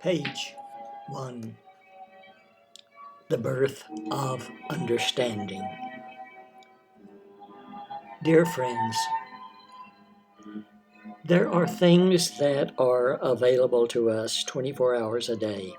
Page 1. The Birth of Understanding. Dear friends, there are things that are available to us 24 hours a day.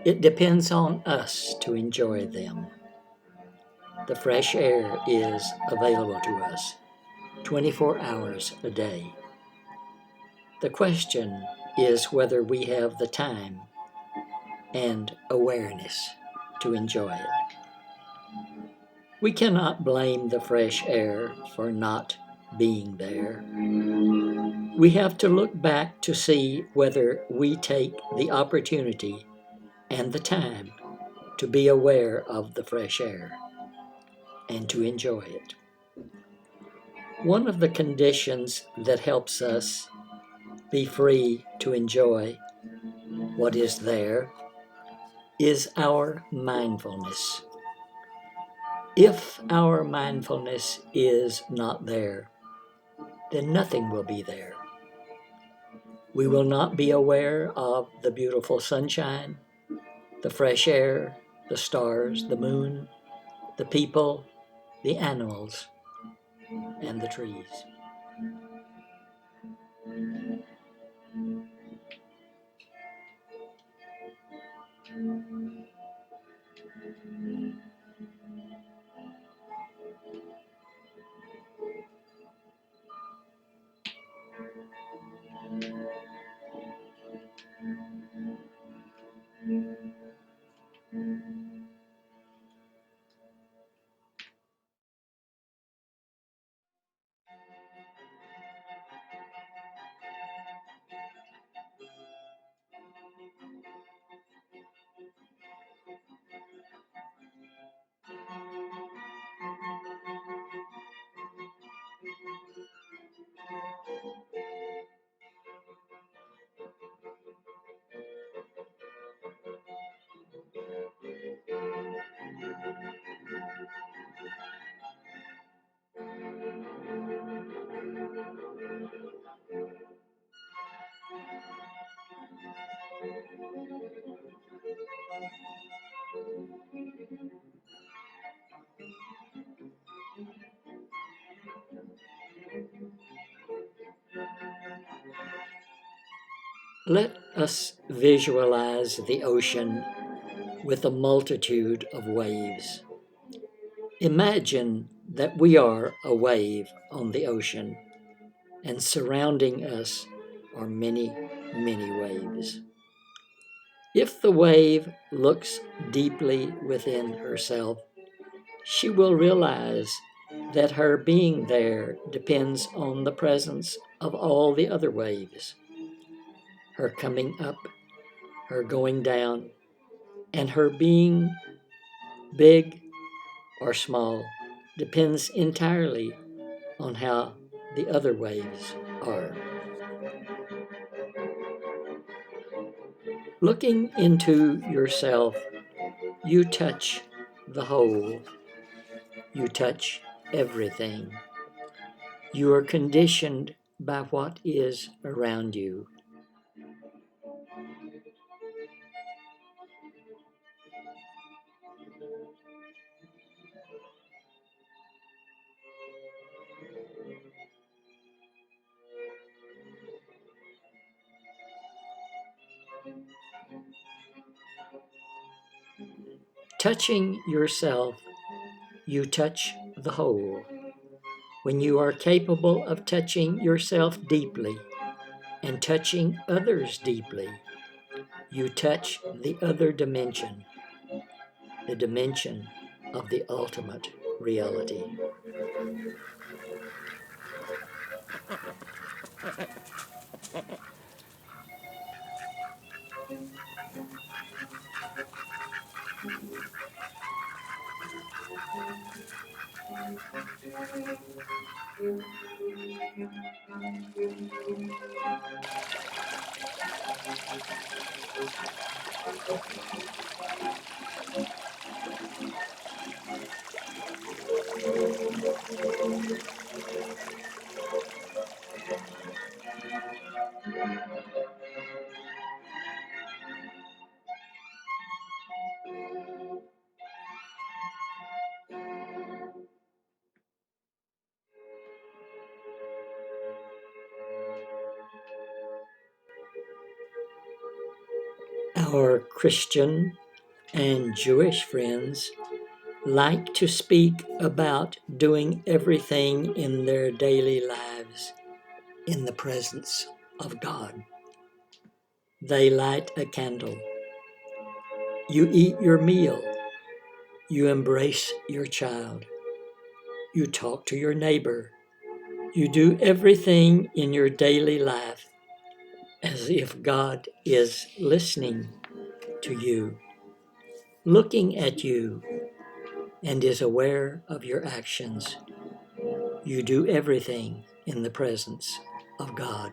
It depends on us to enjoy them. The fresh air is available to us 24 hours a day. The question is whether we have the time and awareness to enjoy it. We cannot blame the fresh air for not being there. We have to look back to see whether we take the opportunity and the time to be aware of the fresh air and to enjoy it. One of the conditions that helps us be free to enjoy what is there is our mindfulness. If our mindfulness is not there, then nothing will be there. We will not be aware of the beautiful sunshine, the fresh air, the stars, the moon, the people, the animals, and the trees. Let us visualize the ocean with a multitude of waves. Imagine that we are a wave on the ocean, and surrounding us are many, many waves. If the wave looks deeply within herself, she will realize that her being there depends on the presence of all the other waves. Her coming up, her going down, and her being big or small depends entirely on how the other waves are. Looking into yourself, you touch the whole. You touch everything. You are conditioned by what is around you. Touching yourself, you touch the whole. When you are capable of touching yourself deeply and touching others deeply, you touch the other dimension, the dimension of the ultimate reality. Our Christian and Jewish friends like to speak about doing everything in their daily lives in the presence of God. They light a candle. You eat your meal. You embrace your child. You talk to your neighbor. You do everything in your daily life as if God is listening to you, looking at you, and is aware of your actions. You do everything in the presence of God.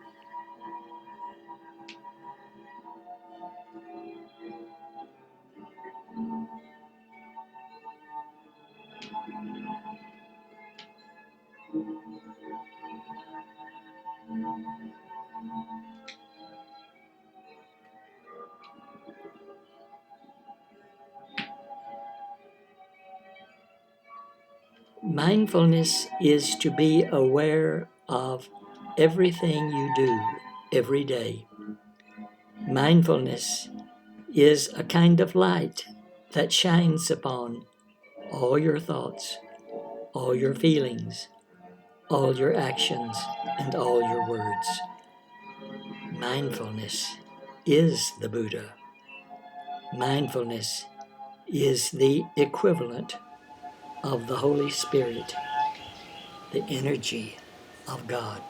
Mindfulness is to be aware of everything you do every day. Mindfulness is a kind of light that shines upon all your thoughts, all your feelings, all your actions, and all your words. Mindfulness is the Buddha. Mindfulness is the equivalent of the Holy Spirit, the energy of God.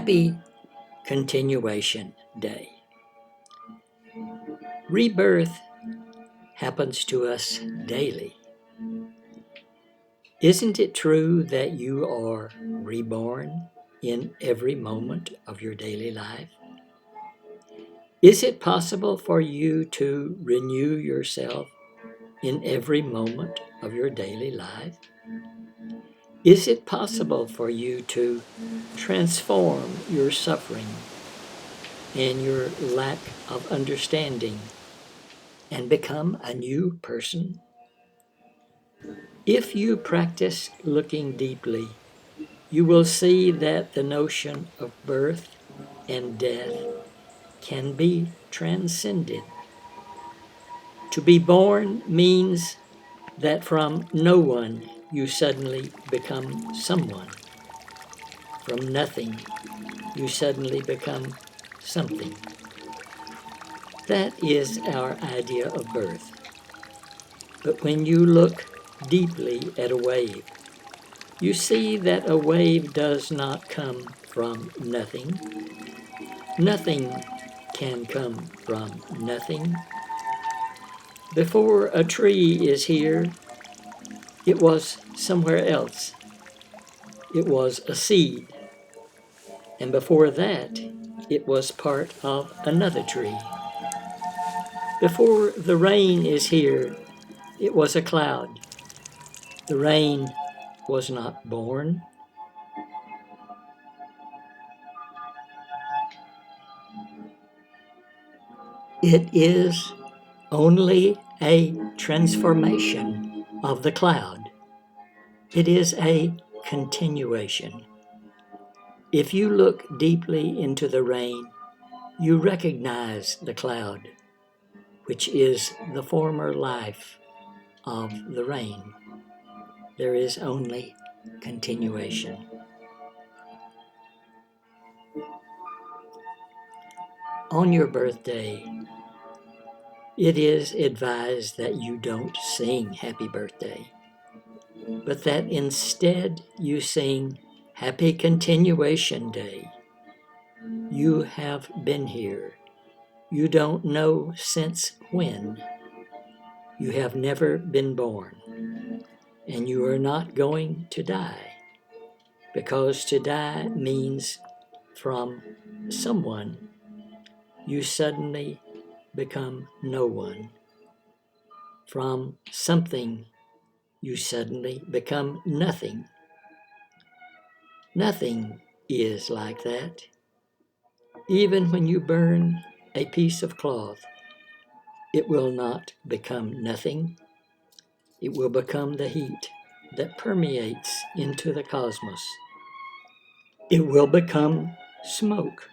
Happy Continuation Day. Rebirth happens to us daily. Isn't it true that you are reborn in every moment of your daily life? Is it possible for you to renew yourself in every moment of your daily life? Is it possible for you to transform your suffering and your lack of understanding and become a new person? If you practice looking deeply, you will see that the notion of birth and death can be transcended. To be born means that from no one you suddenly become someone. From nothing you suddenly become something. That is our idea of birth. But when you look deeply at a wave, you see that a wave does not come from nothing. Nothing can come from nothing. Before a tree is here, it was somewhere else. It was a seed. And before that, it was part of another tree. Before the rain is here, it was a cloud. The rain was not born. It is only a transformation of the cloud. It is a continuation. If you look deeply into the rain, you recognize the cloud, which is the former life of the rain. There is only continuation. On your birthday, it is advised that you don't sing Happy Birthday, but that instead you sing Happy Continuation Day. You have been here. You don't know since when. You have never been born. and you are not going to die, because to die means from someone you suddenly become no one. From something you suddenly become nothing. Nothing is like that. Even when you burn a piece of cloth, it will not become nothing. It will become the heat that permeates into the cosmos. It will become smoke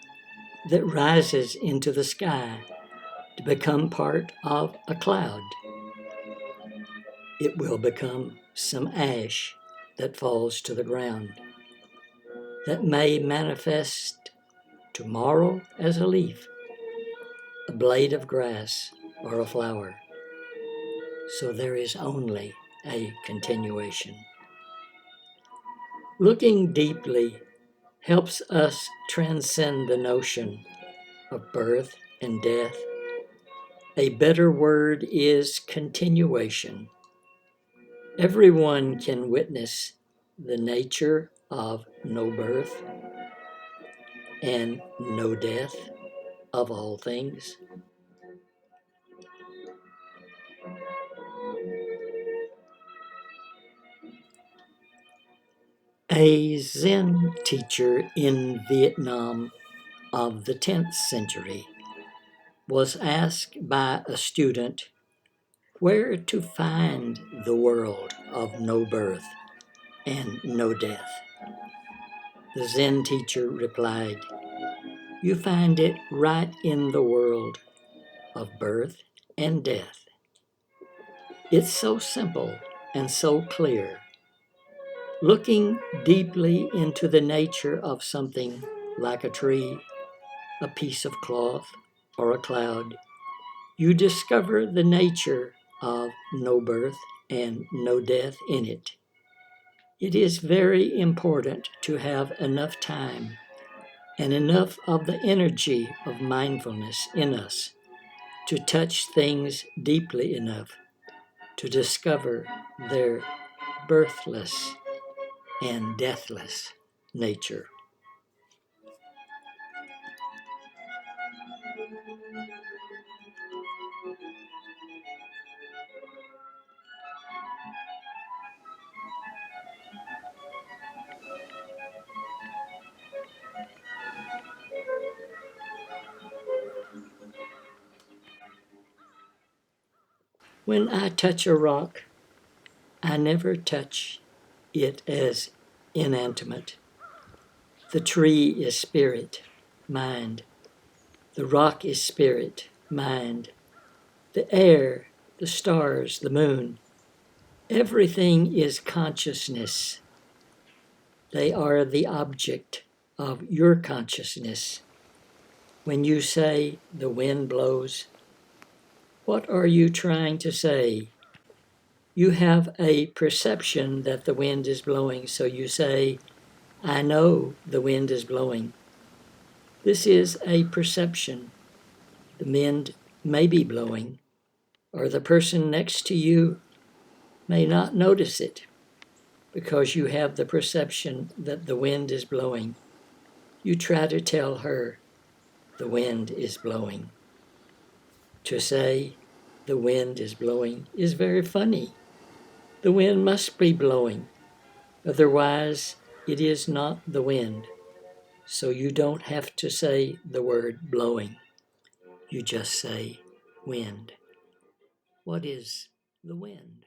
that rises into the sky to become part of a cloud. It will become some ash that falls to the ground, that may manifest tomorrow as a leaf, a blade of grass, or a flower. So there is only a continuation. Looking deeply helps us transcend the notion of birth and death. A better word is continuation. Everyone can witness the nature of no birth and no death of all things. A Zen teacher in Vietnam of the 10th century was asked by a student where to find the world of no birth and no death. The Zen teacher replied, "You find it right in the world of birth and death. It's so simple and so clear. Looking deeply into the nature of something like a tree, a piece of cloth, or a cloud, you discover the nature of no birth and no death in it. It is very important to have enough time and enough of the energy of mindfulness in us to touch things deeply enough to discover their birthless and deathless nature." When I touch a rock, I never touch it as inanimate. The tree is spirit, mind. The rock is spirit, mind. The air, the stars, the moon, everything is consciousness. They are the object of your consciousness. When you say the wind blows, what are you trying to say? You have a perception that the wind is blowing, so you say, "I know the wind is blowing." This is a perception. The wind may be blowing, or the person next to you may not notice it because you have the perception that the wind is blowing. You try to tell her the wind is blowing. To say the wind is blowing is very funny. The wind must be blowing, otherwise it is not the wind. So you don't have to say the word blowing. You just say wind. What is the wind?